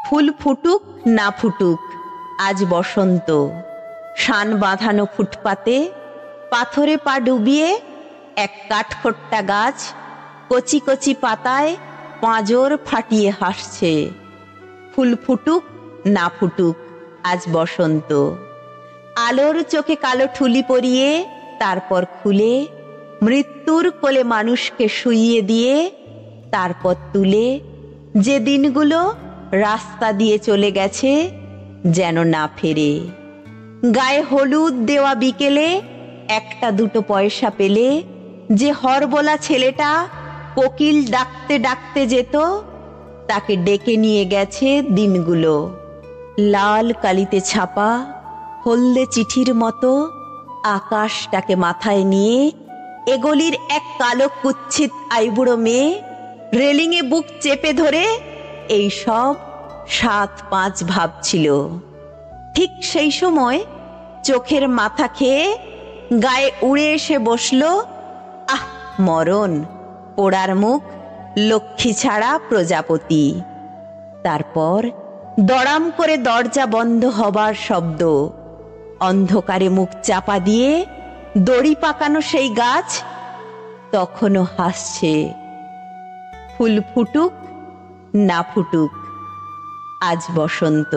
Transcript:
ফুল ফুটুক না ফুটুক, আজ বসন্ত। শান বাঁধানো ফুটপাতে পাথরে পা ডুবিয়ে এক কাঠখোট্টা গাছ কচি কচি পাতায় পাঁজর ফাটিয়ে হাসছে। ফুল ফুটুক না ফুটুক, আজ বসন্ত। আলোর চোখে কালো ঠুলি পরিয়ে তারপর খুলে মৃত্যুর কোলে মানুষকে শুইয়ে দিয়ে তারপর তুলে যে দিনগুলো রাস্তা দিয়ে চলে গেছে যেন না ফেরে। গায়ে হলুদ দেওয়া বিকেলে একটা দুটো পয়সা পেলে যে হরবোলা ছেলেটা কোকিল ডাকতে ডাকতে যেত, তাকে ডেকে নিয়ে গেছে দিনগুলো। লাল কালিতে ছাপা হলদে চিঠির মতো আকাশটাকে মাথায় নিয়ে এগলির এক কালো কুচ্ছিত আইবুড়ো মেয়ে রেলিংয়ে বুক চেপে ধরে এই সব ৭-৫ ভাবছিল। ঠিক সেই সময় চোখের মাথা খেয়ে গায়ে উড়ে এসে বসল, আহ মরণ, পোড়ার মুখ, লক্ষ্মী ছাড়া প্রজাপতি। তারপর দড়াম করে দরজা বন্ধ হবার শব্দ। অন্ধকারে মুখ চাপা দিয়ে দড়ি পাকানো সেই গাছ তখনও হাসছে। ফুল ফুটুক না ফুটুক, আজ বসন্ত।